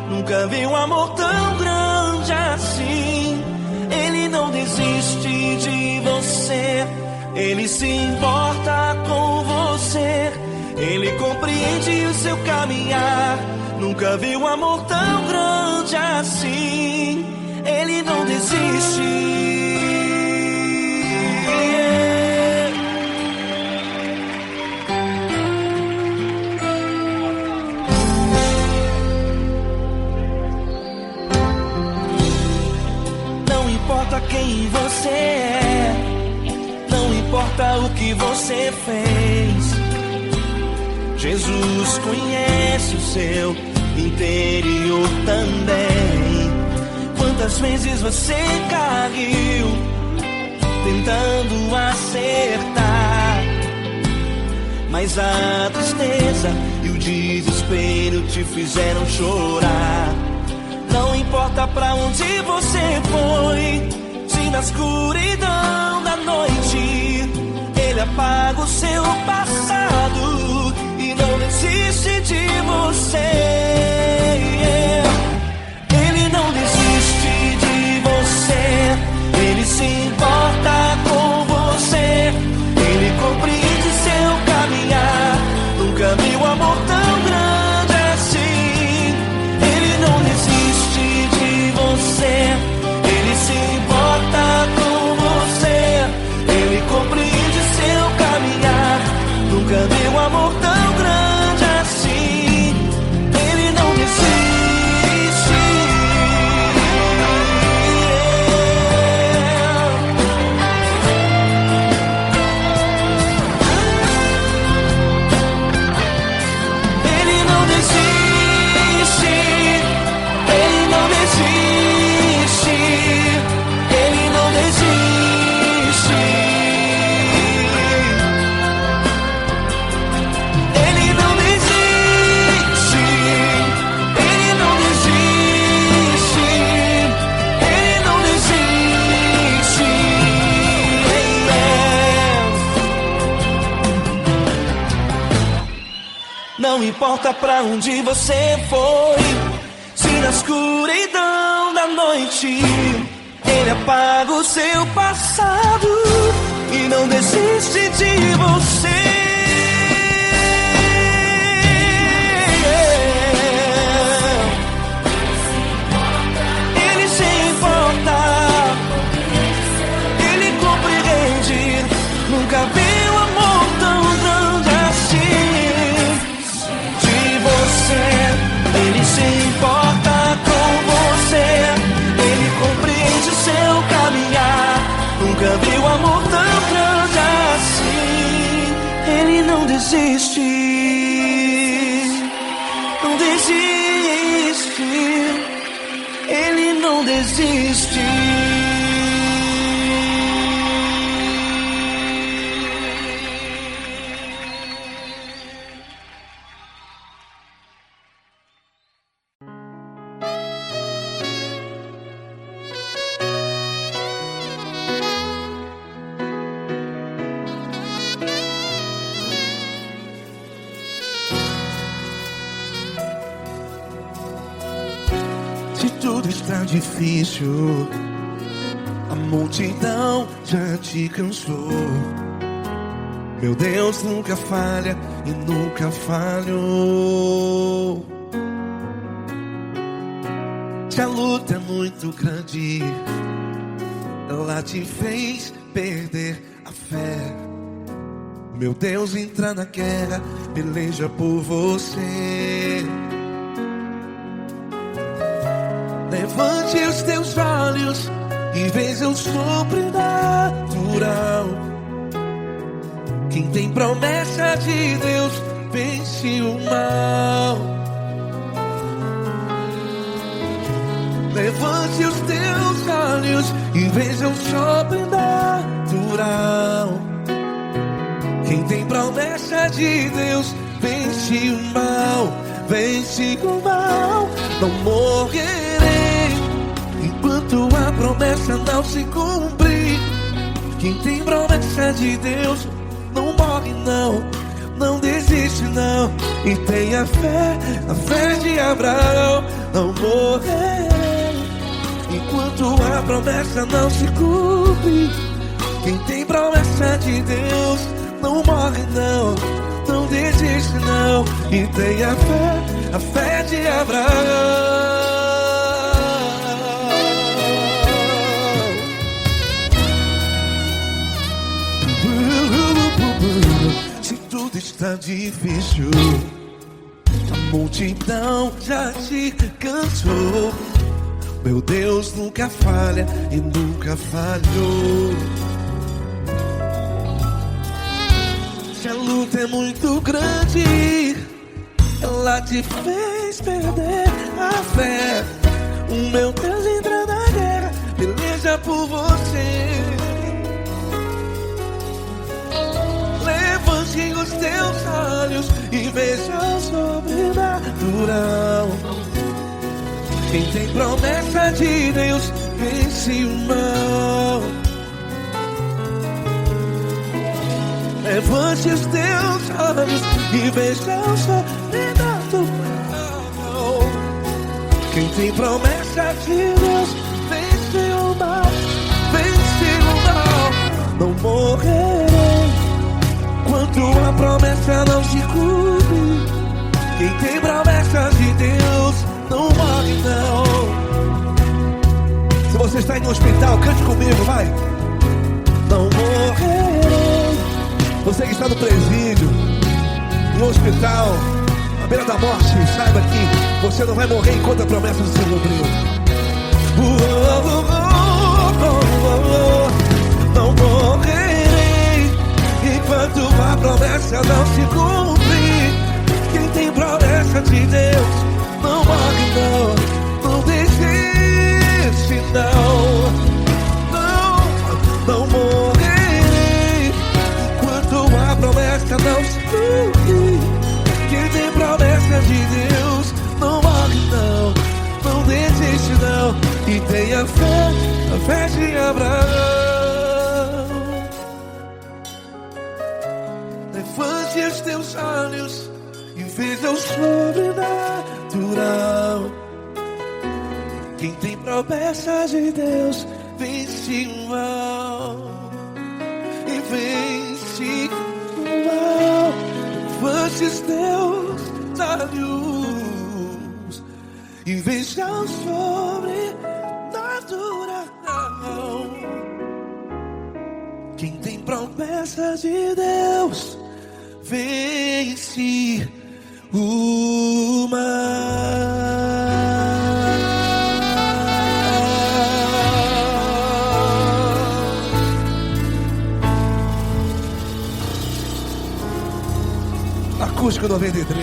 Nunca vi um amor tão grande assim. Ele não desiste de você, Ele se importa com você, Ele compreende o seu caminhar. Nunca vi um amor tão grande assim. Ele não desiste. Não importa quem você é, não importa o que você fez, Jesus conhece o seu interior também. Quantas vezes você caiu tentando acertar, mas a tristeza e o desespero te fizeram chorar. Não importa pra onde você foi, se na escuridão da noite Ele apaga o seu passado e não desiste de você. Ele não desiste de você, Ele se importa com você, Ele compreende seu caminhar. Nunca vi um amor tão grande assim. Ele não desiste de você, Ele se importa com você, Ele compreende seu caminhar. Nunca vi um amor tão grande assim. Ele não desiste. Ele não desiste. Ele não desiste. Ele não desiste. Ele não desiste. Ele não desiste. Ele não desiste. Não importa pra onde você foi, se na escuridão da noite Ele apaga o seu passado e não desiste de você. Ele se importa, Ele compreende. Nunca vi um amor tão grande assim. De você, Ele se importa com você, Ele compreende o seu caminhar. Nunca vi um amor tão grande assim. Ele não desiste, não desiste. Ele não desiste. Se tudo está difícil, a multidão já te cansou. Meu Deus nunca falha e nunca falhou. Se a luta é muito grande, ela te fez perder a fé. Meu Deus entra na guerra, peleja por você. Levante os teus olhos e veja o sobrenatural. Quem tem promessa de Deus vence o mal. Levante os teus olhos e veja o sobrenatural. Quem tem promessa de Deus vence o mal, vence o mal. Não morrerei enquanto a promessa não se cumprir. Quem tem promessa de Deus não morre não, não desiste não. E tenha fé, a fé de Abraão. Não morrerei enquanto a promessa não se cumpre. Quem tem promessa de Deus não morre não, não desiste não. E tenha fé, a fé de Abraão. Se tudo está difícil, a multidão já te cansou. Meu Deus nunca falha e nunca falhou. Se a luta é muito grande, ela te fez perder a fé. O meu Deus entra na guerra, peleja por você. Levante os teus olhos e veja o sobrenatural. Quem tem promessa de Deus vence o mal. Levante os teus olhos e veja o sobrenatural. Quem tem promessa de Deus vence o mal, vence o mal. Não morrerei enquanto a promessa não se cumpre. Quem tem promessa de Deus não morre não. Se você está em um hospital, cante comigo, vai. Não morrerei. Você que está no presídio, no hospital, à beira da morte, saiba que você não vai morrer enquanto a promessa não se cumpriu. Não morrerei enquanto a promessa não se cumprir. Quem tem promessa de Deus não morre não, não desiste não. Não morrerei enquanto a promessa não se cumprir. Quem tem promessa de Deus não morre não, não desiste não. E tenha fé, a fé de Abraão. Levante os teus olhos e veja o sobrenatural. Quem tem promessa de Deus vence o mal, e vence o mal. Levante os teus olhos e veja o sobrenatural. Quem tem promessa de Deus vence o mal. Acústico 93.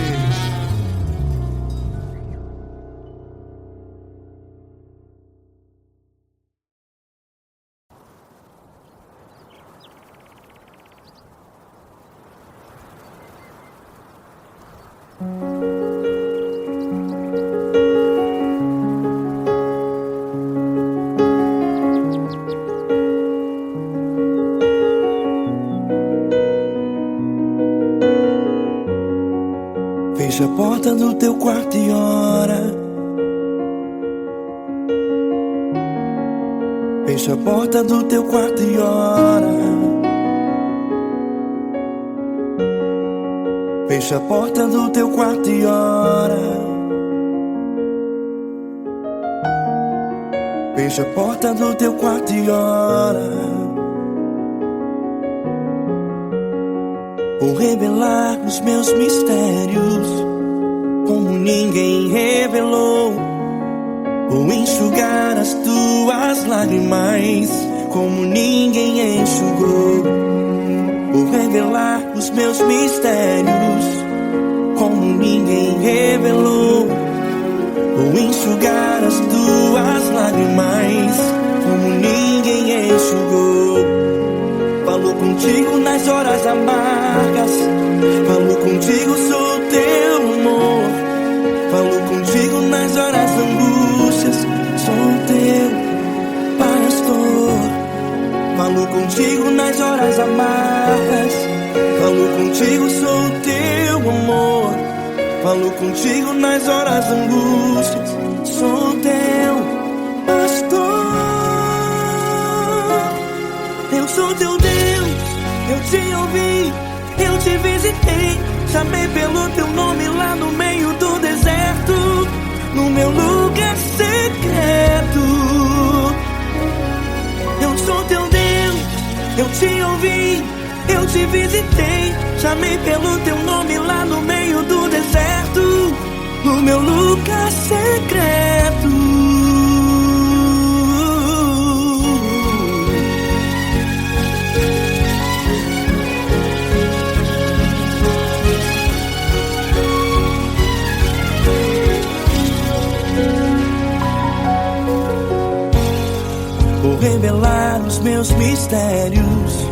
Fecha a porta do teu quarto e ora. Fecha a porta do teu quarto e ora. Fecha a porta do teu quarto e ora. Fecha a porta do teu quarto e ora. Vou revelar os meus mistérios como ninguém revelou. Vou enxugar as tuas lágrimas como ninguém enxugou. Vou revelar os meus mistérios como ninguém revelou. vou enxugar as tuas lágrimas como ninguém enxugou. Falo contigo nas horas amargas, falo contigo, sou teu amor. Falo contigo nas horas angústias, sou teu pastor. Falo contigo nas horas amargas, falo contigo, sou teu amor. Falo contigo nas horas angústias, sou teu pastor. Eu sou teu Deus, eu te ouvi, eu te visitei. Chamei pelo teu nome lá no meio do deserto, no meu lugar secreto. Eu sou teu Deus, eu te ouvi, eu te visitei. Chamei pelo teu nome lá no meio do deserto, no meu lugar secreto. Vou revelar os meus mistérios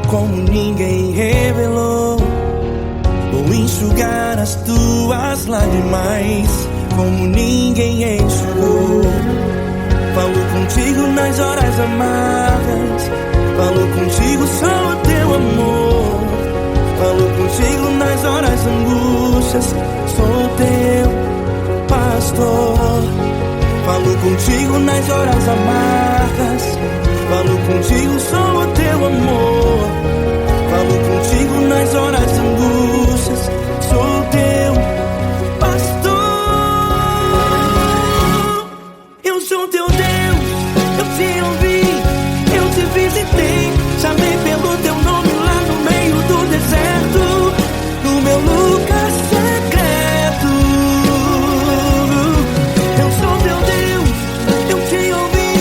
como ninguém revelou. Vou enxugar as tuas lágrimas como ninguém enxugou. Falo contigo nas horas amargas, falo contigo, sou teu amor. Falo contigo nas horas angústias, sou teu pastor. Falo contigo nas horas amargas, falo contigo, sou o teu amor. Falo contigo nas horas angústias, sou teu pastor. Eu sou teu Deus, eu te ouvi, eu te visitei. Chamei pelo teu nome lá no meio do deserto, no meu lugar secreto. Eu sou teu Deus, eu te ouvi,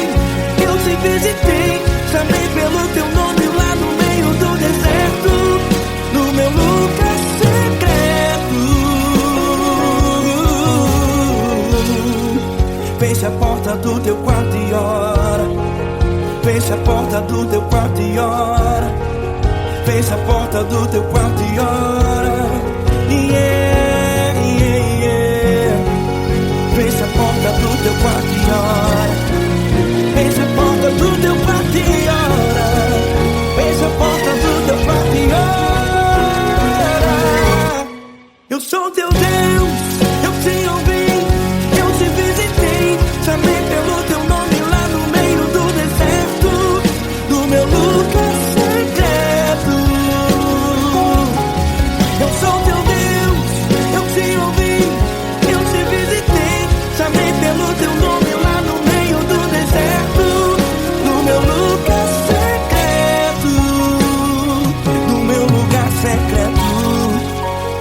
eu te visitei. Chamei pelo teu nome lá no meio do deserto, no meu lugar secreto. Fecha a porta do teu quarto e ora. Fecha a porta do teu quarto e ora. Fecha a porta do teu quarto e ora. Yeah, yeah, yeah. Fecha a porta do teu quarto e ora. Fecha a porta do teu quarto e ora. Fecha a porta do teu quarto e ora. Eu sou teu Deus, eu te ouvi, eu te visitei. Chamei pelo teu nome lá no meio do deserto, no meu lugar secreto. Eu sou teu Deus, eu te ouvi, eu te visitei. Chamei pelo teu nome lá no meio do deserto, no meu lugar secreto, no meu lugar secreto.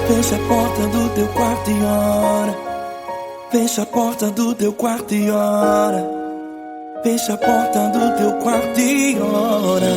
Fecha a porta do teu quarto e ora. Fecha a porta do teu quarto e ora. Fecha a porta do teu quarto e ora.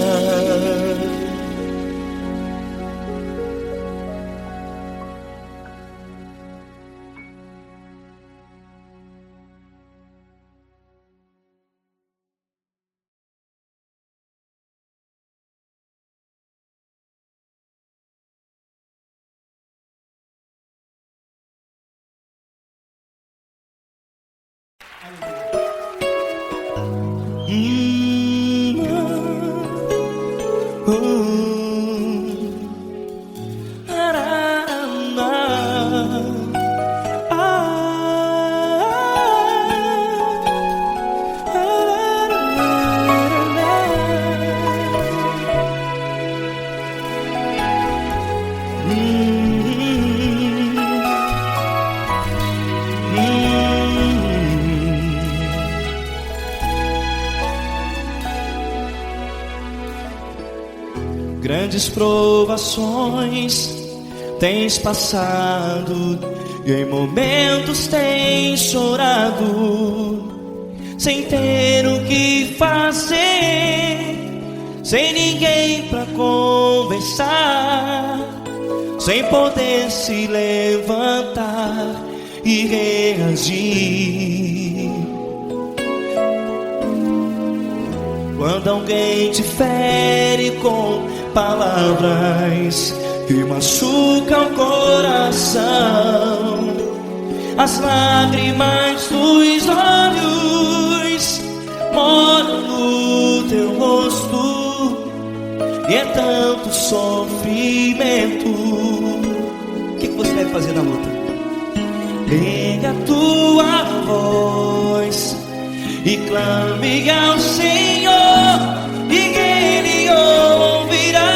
Grandes provações tens passado e em momentos tens chorado, sem ter o que fazer, sem ninguém pra conversar, sem poder se levantar e reagir. Quando alguém te fere com palavras que machucam o coração, as lágrimas dos olhos moram no teu rosto, e é tanto sofrimento. O que você deve fazer na luta? Erga a tua voz e clame ao Senhor, e Ele ouvirá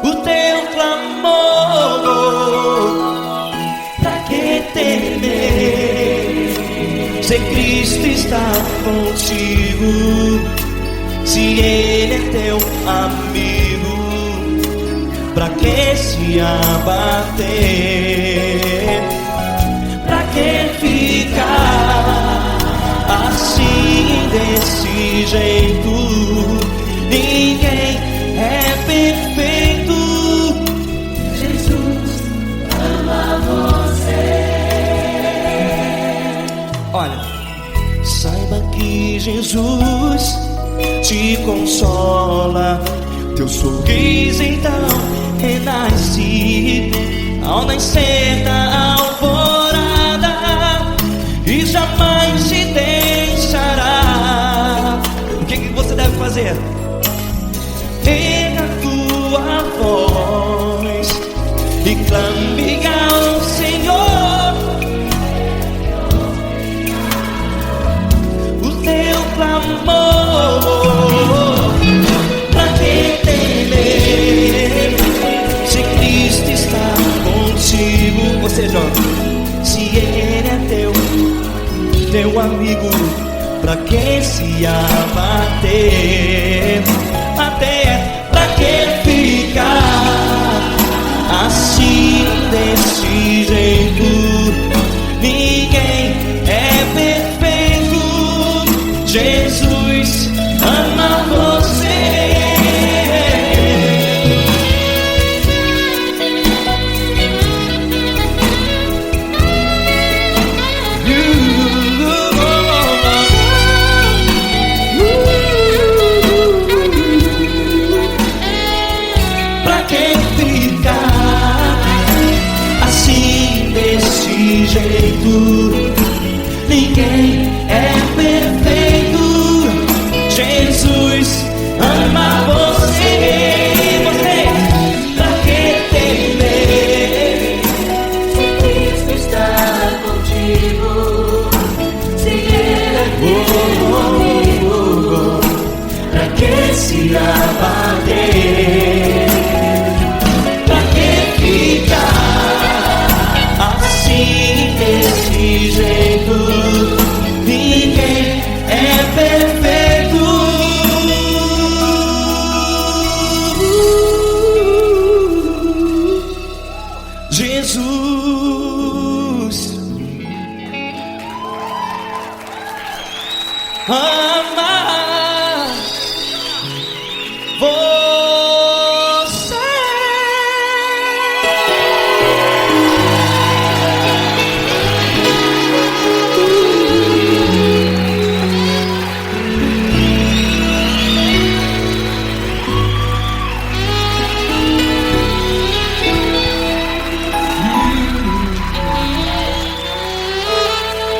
o teu clamor. Pra que temer, se Cristo está contigo, se Ele é teu amigo? Pra que se abater? Pra que ficar assim desse jeito? Ninguém é perfeito. Jesus ama você. Olha, saiba que Jesus te consola, teu sorriso então renasce ao nascer da alvorada, e jamais te deixará. O que você deve fazer? Erga a tua voz e clame ao Senhor, o teu clamor. Pra que temer, se Cristo está contigo? Ou seja, se Ele é teu amigo, pra que se abater? Até pra que ficar assim desse jeito? Ninguém é perfeito. Jesus ama você. Ninguém é perfeito. Jesus ama você. Pra que temer, se Cristo está contigo, se Ele é teu amigo? pra que se abater? Pra que ficar assim desse jeito? Ninguém é perfeito. Jesus ama você.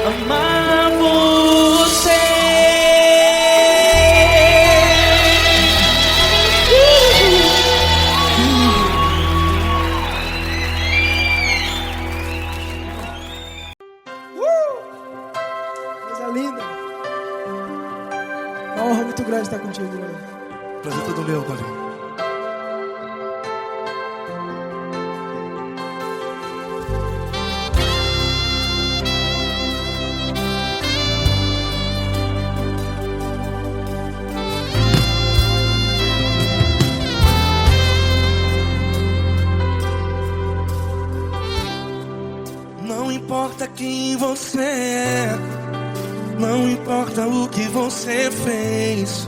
Amar você. Coisa linda. Uma honra muito grande estar contigo, Lula. Prazer todo meu, Paulinho. Não importa quem você é, não importa o que você fez,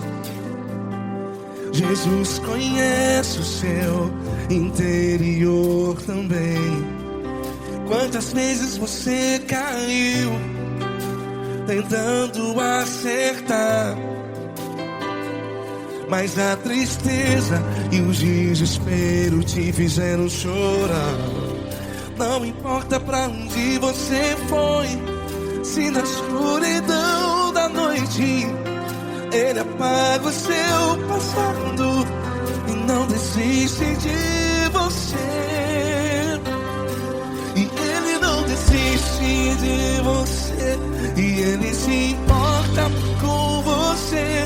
Jesus conhece o seu interior também. Quantas vezes você caiu tentando acertar, mas a tristeza e o desespero te fizeram chorar. Não importa pra onde você foi, se na escuridão da noite Ele apaga o seu passado e não desiste de você. E Ele não desiste de você, e Ele se importa com você,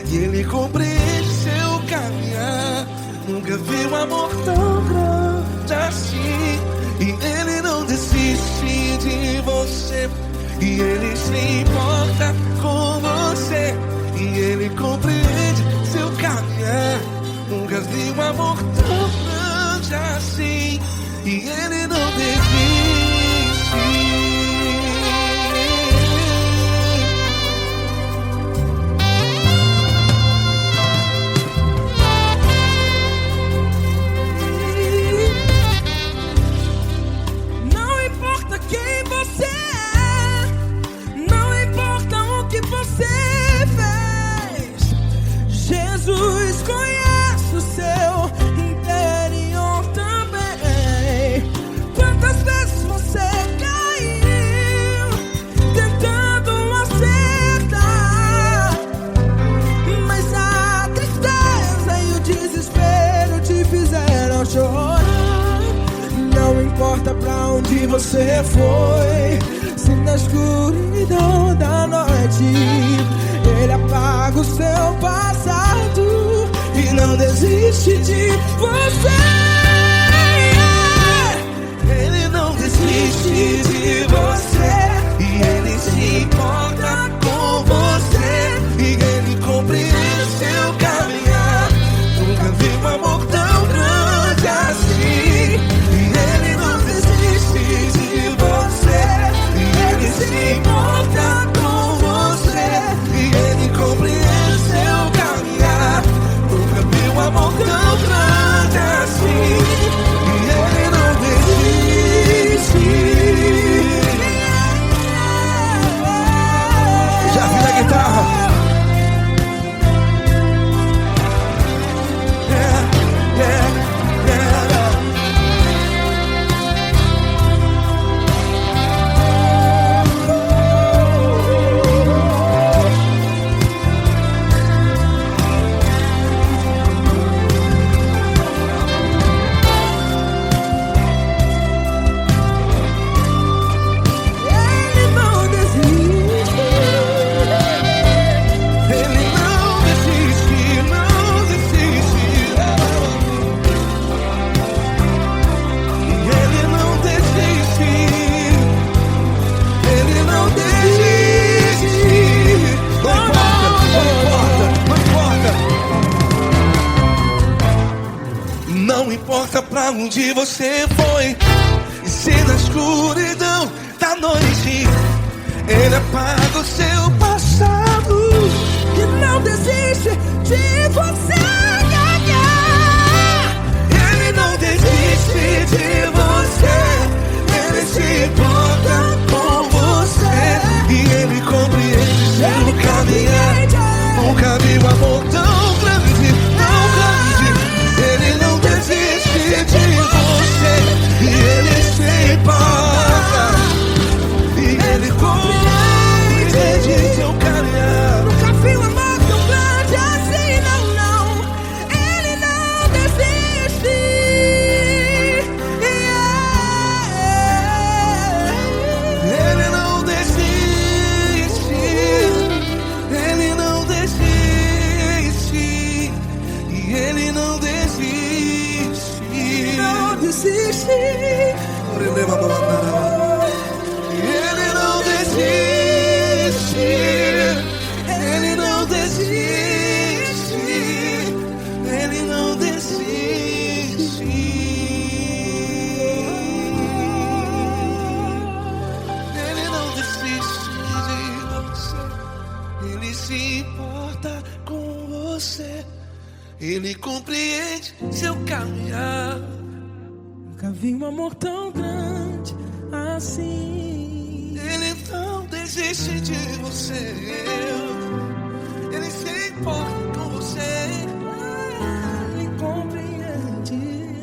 e Ele compreende seu caminhar. Nunca vi um amor tão grande assim. E Ele não desiste de você, e Ele se importa com você, e Ele compreende seu caminhar. Nunca vi um amor tão grande assim. E Ele não desiste. Não importa quem você é, não importa o que você fez, Jesus conhece o seu interior também. Quantas vezes você caiu tentando acertar, mas a tristeza e o desespero te fizeram chorar. Não importa pra onde você foi, se na escuridão da noite Ele apaga o seu passado e não desiste de você. Ele não desiste de você, e Ele se importa com você, e Ele compreende seu caminhar. Nunca vi um amor tão grande assim. E Ele não desiste de você, e Ele se importa com você, e Ele compreende seu caminhar. Nunca vi um amor tão grande assim. E Ele não desiste. Já vi a guitarra. Ele não desiste. Ele não desiste, não desiste. Ele não desiste. Ele não desiste. Não importa, não importa. Não importa pra onde você foi, e se na escuridão da noite Ele apaga o seu passado E não desiste de você. Ele não desiste de você, Ele se importa com você, e Ele compreende seu caminhar. Nunca vi um amor tão grande, tão grande. Ele não desiste de você, e Ele se importa, e Ele compreende seu caminhar. Nunca vi um amor tão grande assim, não, não. Ele não desiste. Ele não desiste. Ele não desiste. E Ele não desiste. Não desiste. Ele não desiste. Ele não desiste. Ele não desiste. Ele não desiste de você. Ele se importa com você. Ele compreende seu caminhar. Nunca vi um amor tão grande assim. Ele não desiste de você. Ele se importa com você. Ele compreende.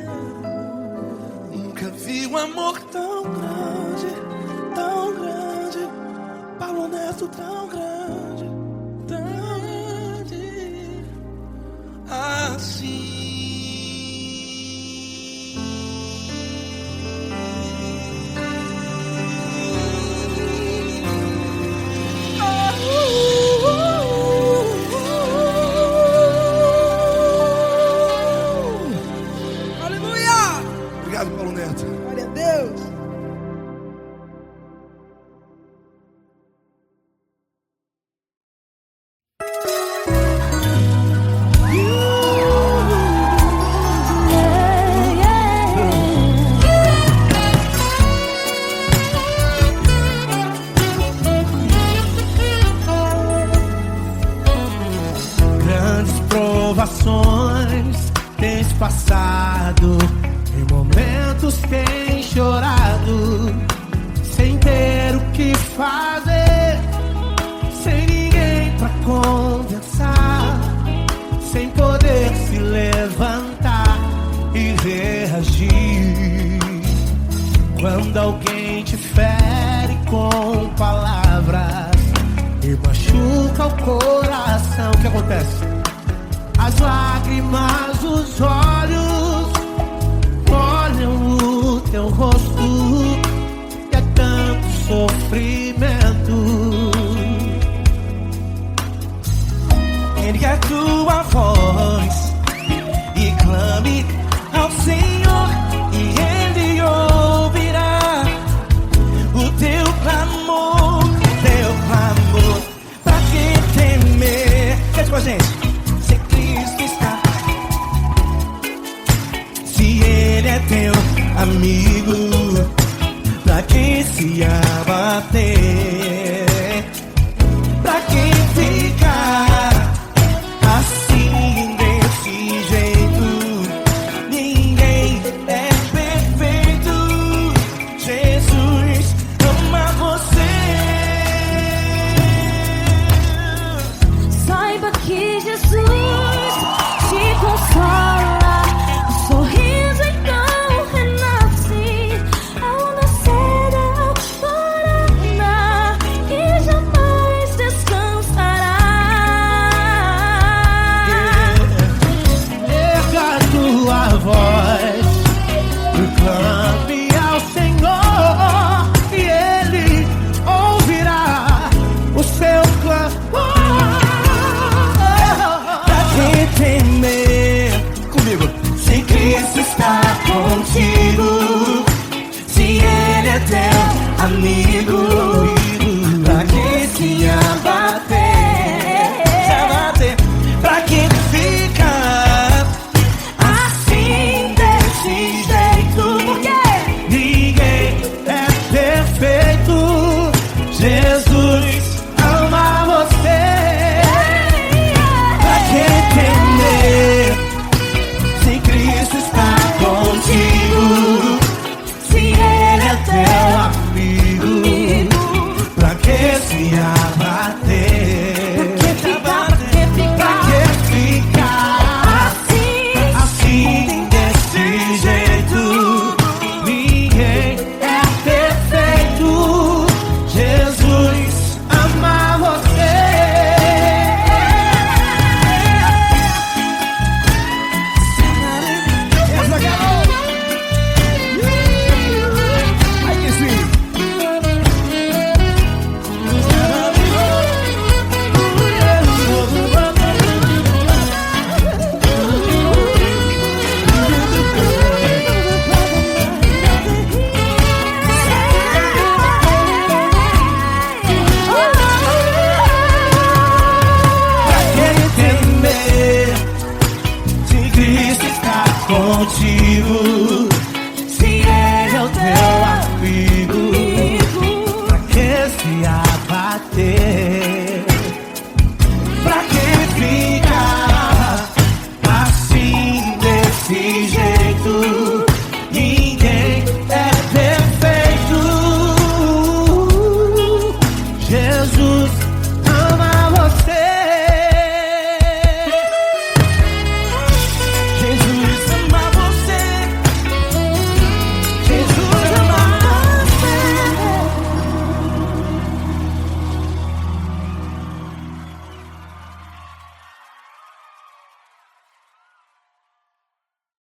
Nunca vi um amor tão grande, tão grande. Paulo Neto tão grande, tão grande assim. Aleluia! Obrigado, Paulo Neto. Glória a Deus. Grandes provações tens passado, em momentos tens chorado, sem ter o que fazer, sem ninguém pra conversar, sem poder se levantar e reagir. Quando alguém te fere com palavras e machuca o coração, o que acontece? As lágrimas dos olhos molham o teu rosto e é tanto sofrimento. Ergue a tua voz e clame ao Senhor e Ele ouvirá o teu clamor, pra que temer? Cante com a gente. Se Cristo está, se Ele é teu amigo, pra que se abater? Pra que ficar assim desse jeito? Ninguém é perfeito. Jesus ama você. Saiba que Jesus te consola, o sorriso então renasce ao nascer da alvorada e jamais descansará. Erga a tua voz e clame ao Senhor e Ele ouvirá o seu clamor. Pra que temer? Comigo. Se Cristo está contigo, se Ele é teu amigo, pra que se abater? Pra que ficar assim desse jeito? Porque ninguém é perfeito. Jesus ama você. Pra que temer? Se Cristo está contigo, se Ele é teu amigo, pra que se abater? Pra que ficar assim desse jeito? Ninguém é perfeito. Jesus ama você. Ai que sim. Pra que temer? Se Cristo está contigo, se Ele é o teu amigo, pra que se abater? Pra que ficar assim desse jeito?